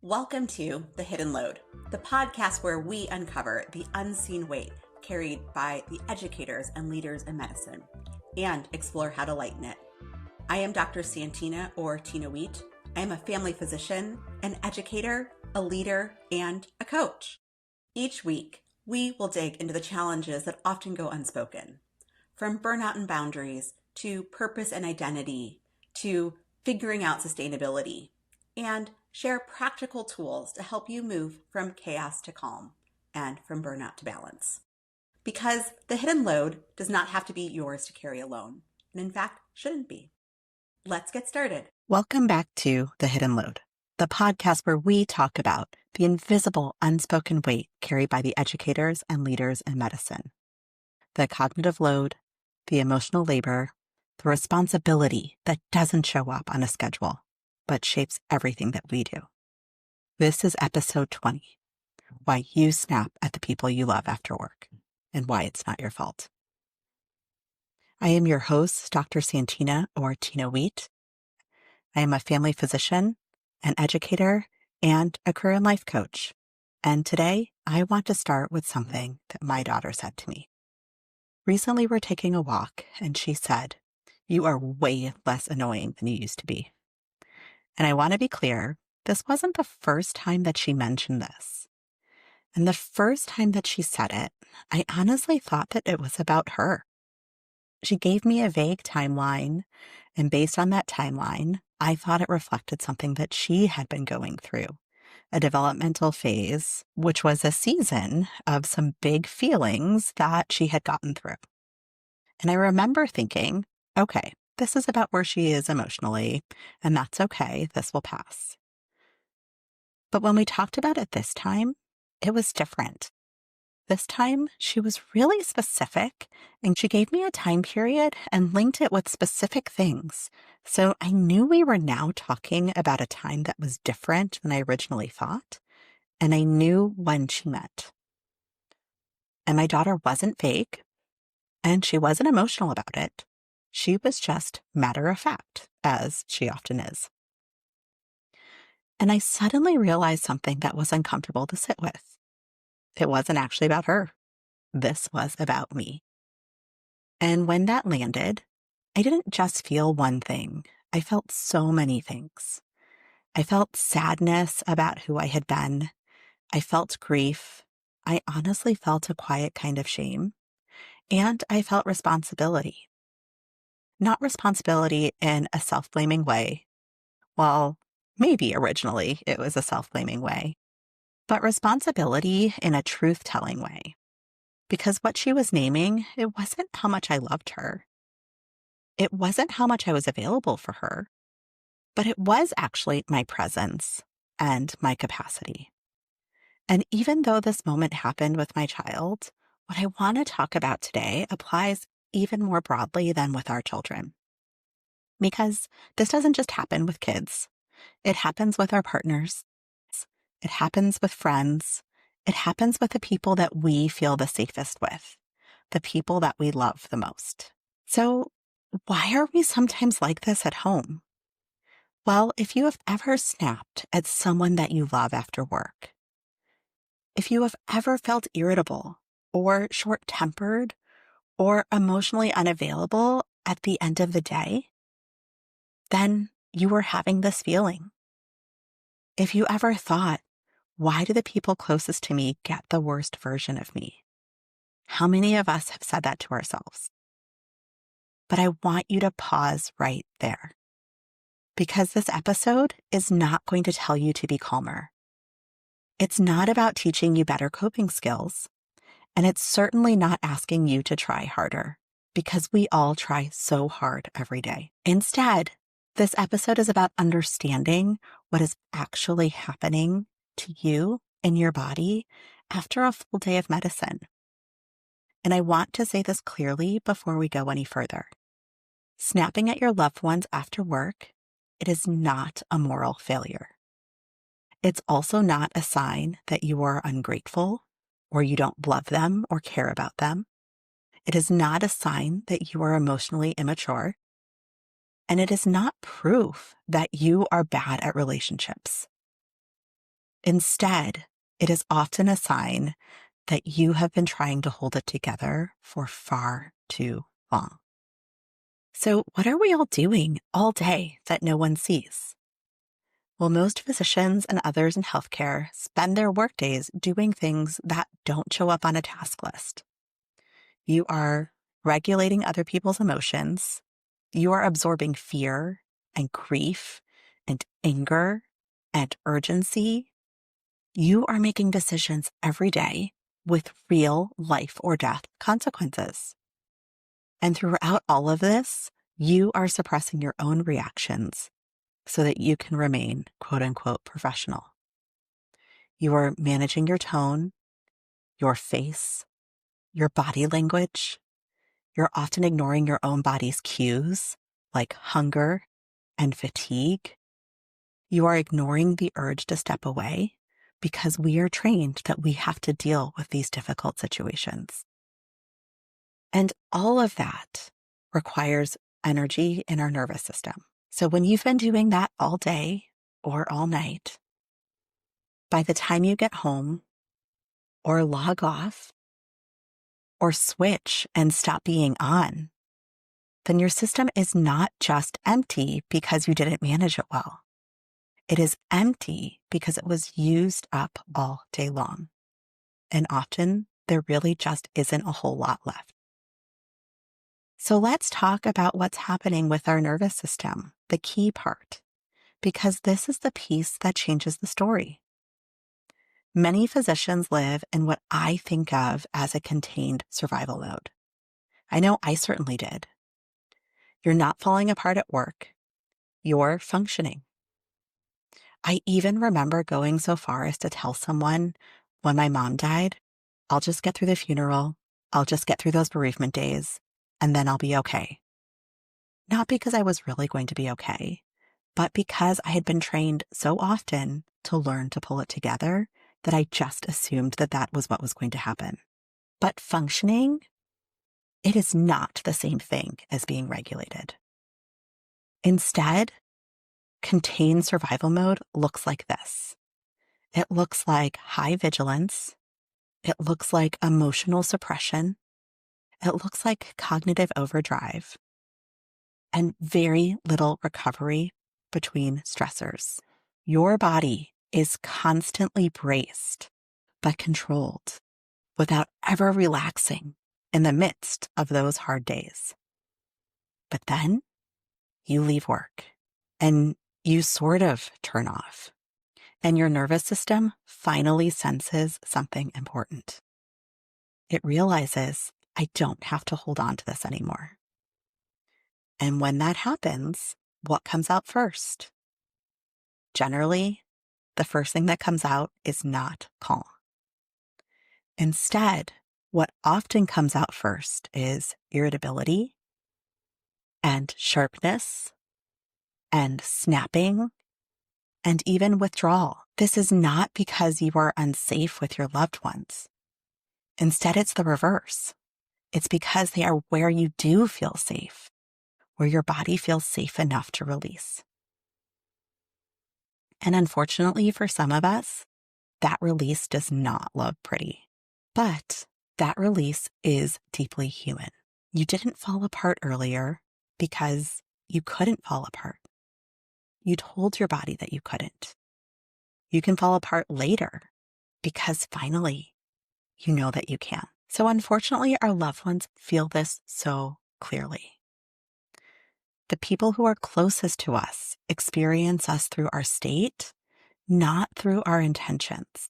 Welcome to The Hidden Load, the podcast where we uncover the unseen weight carried by the educators and leaders in medicine and explore how to lighten it. I am Dr. Santina Wheat. I am a family physician, an educator, a leader, and a coach. Each week, we will dig into the challenges that often go unspoken, from burnout and boundaries to purpose and identity to figuring out sustainability, and share practical tools to help you move from chaos to calm and from burnout to balance. Because the hidden load does not have to be yours to carry alone, and in fact, shouldn't be. Let's get started. Welcome back to The Hidden Load, the podcast where we talk about the invisible, unspoken weight carried by the educators and leaders in medicine. The cognitive load, the emotional labor, the responsibility that doesn't show up on a schedule, but shapes everything that we do. This is episode 20, why you snap at the people you love after work and why it's not your fault. I am your host, Dr. Santina Wheat. I am a family physician, an educator, and a career and life coach. And today I want to start with something that my daughter said to me. Recently we're taking a walk and she said, "You are way less annoying than you used to be." And I want to be clear, this wasn't the first time that she mentioned this. And the first time that she said it, I honestly thought that it was about her. She gave me a vague timeline, and based on that timeline, I thought it reflected something that she had been going through, a developmental phase, which was a season of some big feelings that she had gotten through. And I remember thinking, okay, this is about where she is emotionally, and that's okay, this will pass. But when we talked about it this time, it was different. This time, she was really specific, and she gave me a time period and linked it with specific things. So I knew we were now talking about a time that was different than I originally thought, and I knew when she meant. And my daughter wasn't fake, and she wasn't emotional about it. She was just matter of fact, as she often is. And I suddenly realized something that was uncomfortable to sit with. It wasn't actually about her. This was about me. And when that landed, I didn't just feel one thing. I felt so many things. I felt sadness about who I had been. I felt grief. I honestly felt a quiet kind of shame. And I felt responsibility. Not responsibility in a self-blaming way. Well, maybe originally it was a self-blaming way, but responsibility in a truth-telling way. Because what she was naming, it wasn't how much I loved her. It wasn't how much I was available for her, but it was actually my presence and my capacity. And even though this moment happened with my child, what I want to talk about today applies even more broadly than with our children. Because this doesn't just happen with kids. It happens with our partners. It happens with friends. It happens with the people that we feel the safest with, the people that we love the most. So why are we sometimes like this at home? Well, if you have ever snapped at someone that you love after work, if you have ever felt irritable or short-tempered or emotionally unavailable at the end of the day, then you were having this feeling. If you ever thought, why do the people closest to me get the worst version of me? How many of us have said that to ourselves? But I want you to pause right there, because this episode is not going to tell you to be calmer. It's not about teaching you better coping skills, and it's certainly not asking you to try harder, because we all try so hard every day. Instead, this episode is about understanding what is actually happening to you in your body after a full day of medicine. And I want to say this clearly before we go any further. Snapping at your loved ones after work, it is not a moral failure. It's also not a sign that you are ungrateful or you don't love them or care about them. It is not a sign that you are emotionally immature. And it is not proof that you are bad at relationships. Instead, it is often a sign that you have been trying to hold it together for far too long. So, what are we all doing all day that no one sees? Well, most physicians and others in healthcare spend their workdays doing things that don't show up on a task list. You are regulating other people's emotions. You are absorbing fear and grief and anger and urgency. You are making decisions every day with real life or death consequences. And throughout all of this, you are suppressing your own reactions so that you can remain quote unquote professional. You are managing your tone, your face, your body language. You're often ignoring your own body's cues like hunger and fatigue. You are ignoring the urge to step away because we are trained that we have to deal with these difficult situations. And all of that requires energy in our nervous system. So when you've been doing that all day or all night, by the time you get home or log off or switch and stop being on, then your system is not just empty because you didn't manage it well. It is empty because it was used up all day long. And often there really just isn't a whole lot left. So let's talk about what's happening with our nervous system, the key part, because this is the piece that changes the story. Many physicians live in what I think of as a contained survival mode. I know I certainly did. You're not falling apart at work. You're functioning. I even remember going so far as to tell someone when my mom died, I'll just get through the funeral. I'll just get through those bereavement days, and then I'll be okay. Not because I was really going to be okay, but because I had been trained so often to learn to pull it together that I just assumed that that was what was going to happen. But functioning, it is not the same thing as being regulated. Instead, contained survival mode looks like this. It looks like high vigilance. It looks like emotional suppression. It looks like cognitive overdrive and very little recovery between stressors. Your body is constantly braced but controlled without ever relaxing in the midst of those hard days. But then you leave work and you sort of turn off, and your nervous system finally senses something important. It realizes, I don't have to hold on to this anymore. And when that happens, what comes out first? Generally, the first thing that comes out is not calm. Instead, what often comes out first is irritability and sharpness and snapping and even withdrawal. This is not because you are unsafe with your loved ones. Instead, it's the reverse. It's because they are where you do feel safe, where your body feels safe enough to release. And unfortunately for some of us, that release does not look pretty. But that release is deeply human. You didn't fall apart earlier because you couldn't fall apart. You told your body that you couldn't. You can fall apart later because finally you know that you can. So unfortunately, our loved ones feel this so clearly. The people who are closest to us experience us through our state, not through our intentions.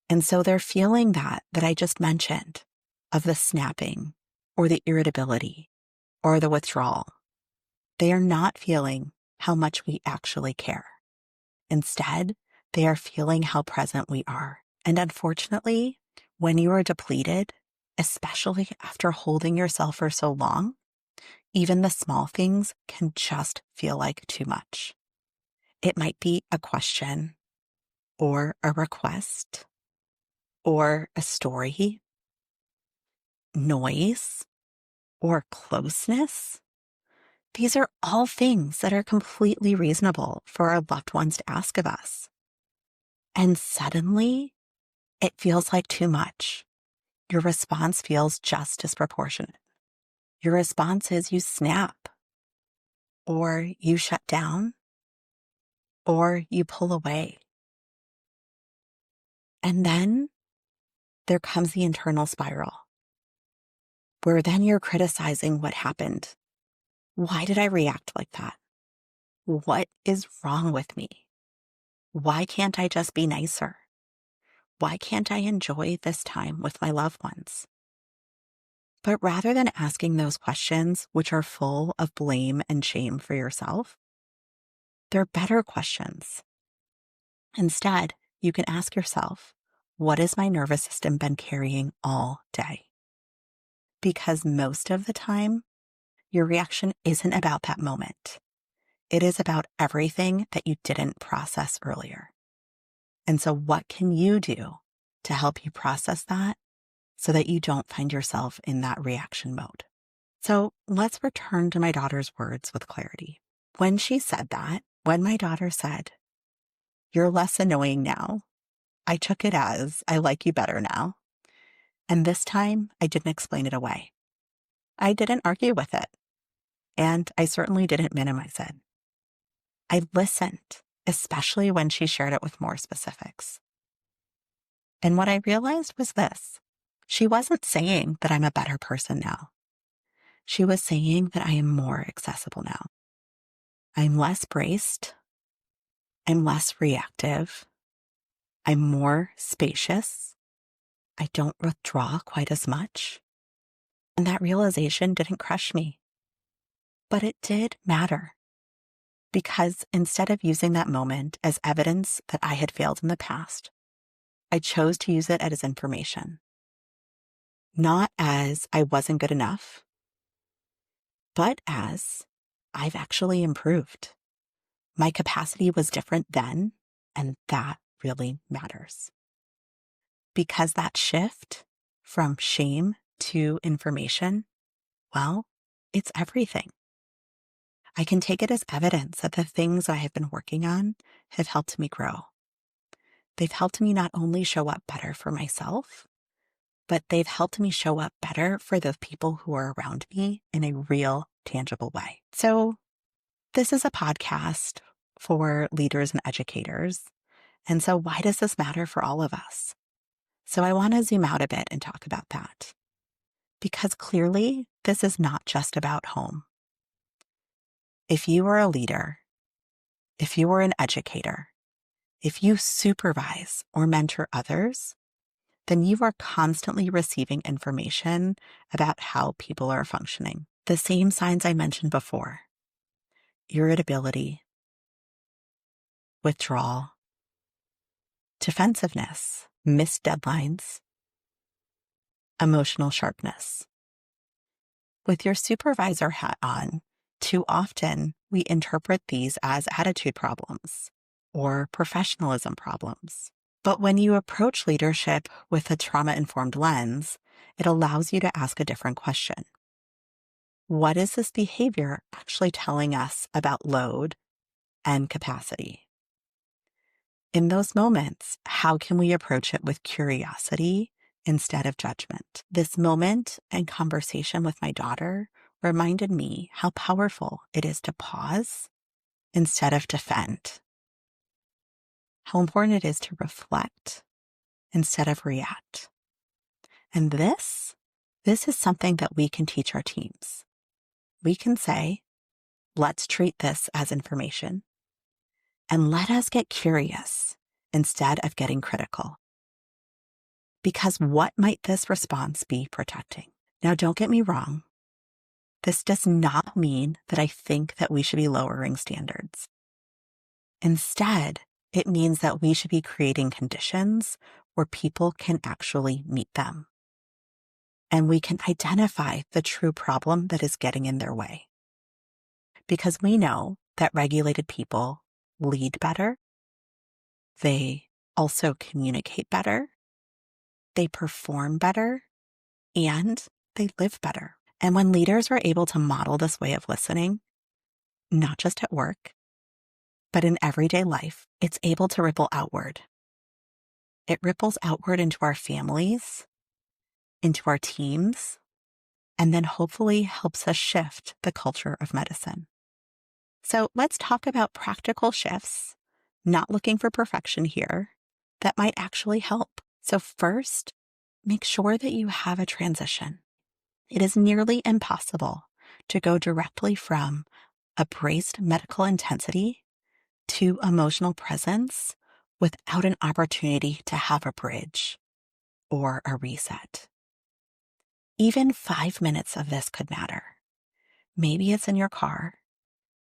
And so they're feeling that I just mentioned of the snapping or the irritability or the withdrawal. They are not feeling how much we actually care. Instead, they are feeling how present we are. And unfortunately, when you are depleted, especially after holding yourself for so long, even the small things can just feel like too much. It might be a question or a request or a story, noise or closeness. These are all things that are completely reasonable for our loved ones to ask of us. And suddenly it feels like too much. Your response feels just disproportionate. Your response is you snap, or you shut down, or you pull away. And then there comes the internal spiral, where then you're criticizing what happened. Why did I react like that? What is wrong with me? Why can't I just be nicer? Why can't I enjoy this time with my loved ones? But rather than asking those questions, which are full of blame and shame for yourself, they're better questions. Instead, you can ask yourself, what has my nervous system been carrying all day? Because most of the time, your reaction isn't about that moment. It is about everything that you didn't process earlier. And so what can you do to help you process that so that you don't find yourself in that reaction mode? So let's return to my daughter's words with clarity. When she said that, when my daughter said, "You're less annoying now," I took it as, "I like you better now." And this time, I didn't explain it away. I didn't argue with it. And I certainly didn't minimize it. I listened, especially when she shared it with more specifics. And what I realized was this. She wasn't saying that I'm a better person now. She was saying that I am more accessible now. I'm less braced. I'm less reactive. I'm more spacious. I don't withdraw quite as much. And that realization didn't crush me. But it did matter. Because instead of using that moment as evidence that I had failed in the past, I chose to use it as information. Not as I wasn't good enough, but as I've actually improved. My capacity was different then, and that really matters. Because that shift from shame to information, well, it's everything. I can take it as evidence that the things I have been working on have helped me grow. They've helped me not only show up better for myself, but they've helped me show up better for the people who are around me in a real, tangible way. So this is a podcast for leaders and educators. And so why does this matter for all of us? So I want to zoom out a bit and talk about that. Because clearly, this is not just about home. If you are a leader, if you are an educator, if you supervise or mentor others, then you are constantly receiving information about how people are functioning. The same signs I mentioned before: irritability, withdrawal, defensiveness, missed deadlines, emotional sharpness. With your supervisor hat on, too often we interpret these as attitude problems or professionalism problems. But when you approach leadership with a trauma-informed lens, it allows you to ask a different question. What is this behavior actually telling us about load and capacity? In those moments, how can we approach it with curiosity instead of judgment? This moment and conversation with my daughter reminded me how powerful it is to pause instead of defend. How important it is to reflect instead of react. And this is something that we can teach our teams. We can say, let's treat this as information, and let us get curious instead of getting critical. Because what might this response be protecting? Now, don't get me wrong. This does not mean that I think that we should be lowering standards. Instead, it means that we should be creating conditions where people can actually meet them. And we can identify the true problem that is getting in their way. Because we know that regulated people lead better. They also communicate better. They perform better. And they live better. And when leaders are able to model this way of listening, not just at work, but in everyday life, it's able to ripple outward. It ripples outward into our families, into our teams, and then hopefully helps us shift the culture of medicine. So let's talk about practical shifts, not looking for perfection here, that might actually help. So first, make sure that you have a transition. It is nearly impossible to go directly from a braced medical intensity to emotional presence without an opportunity to have a bridge or a reset. Even 5 minutes of this could matter. Maybe it's in your car.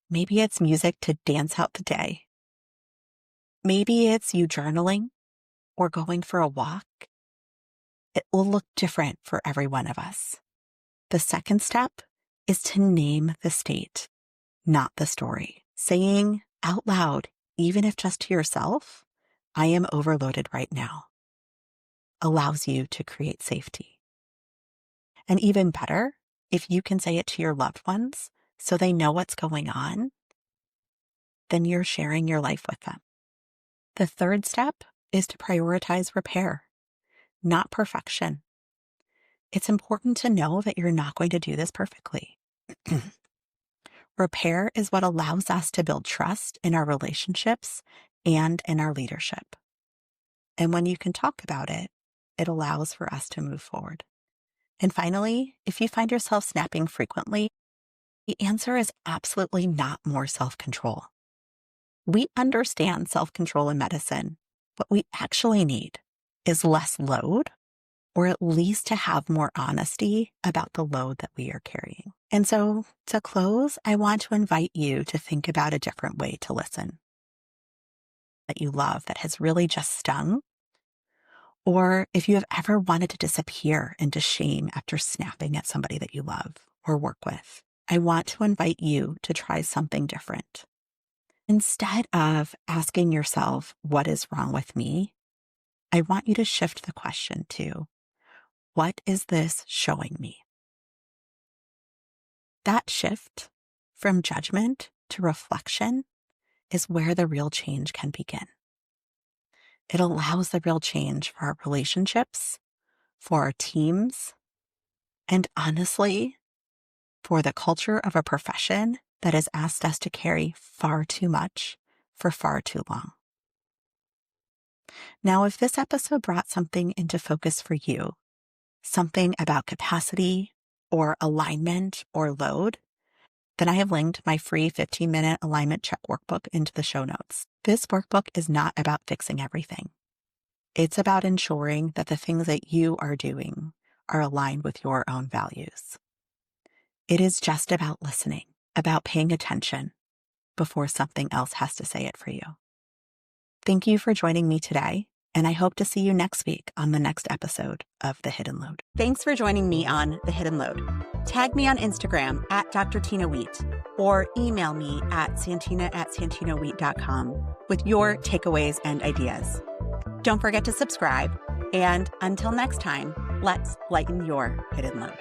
Maybe it's music to dance out the day. Maybe it's you journaling or going for a walk. It will look different for every one of us. The second step is to name the state, not the story. Saying out loud, even if just to yourself, I am overloaded right now, allows you to create safety. And even better, if you can say it to your loved ones so they know what's going on, then you're sharing your life with them. The third step is to prioritize repair, not perfection. It's important to know that you're not going to do this perfectly. Repair is what allows us to build trust in our relationships and in our leadership. And when you can talk about it, it allows for us to move forward. And finally, if you find yourself snapping frequently, the answer is absolutely not more self-control. We understand self-control in medicine. What we actually need is less load, or at least to have more honesty about the load that we are carrying. And so, to close, I want to invite you to think about a different way to listen that you love that has really just stung, or if you have ever wanted to disappear into shame after snapping at somebody that you love or work with. I want to invite you to try something different. Instead of asking yourself, what is wrong with me? I want you to shift the question to, what is this showing me? That shift from judgment to reflection is where the real change can begin. It allows the real change for our relationships, for our teams, and honestly, for the culture of a profession that has asked us to carry far too much for far too long. Now, if this episode brought something into focus for you, something about capacity or alignment or load, then I have linked my free 15-minute alignment check workbook into the show notes. This workbook is not about fixing everything. It's about ensuring that the things that you are doing are aligned with your own values. It is just about listening, about paying attention before something else has to say it for you. Thank you for joining me today, and I hope to see you next week on the next episode of The Hidden Load. Thanks for joining me on The Hidden Load. Tag me on Instagram at Dr. Tina Wheat or email me at santina@santinawheat.com with your takeaways and ideas. Don't forget to subscribe, and until next time, let's lighten your hidden load.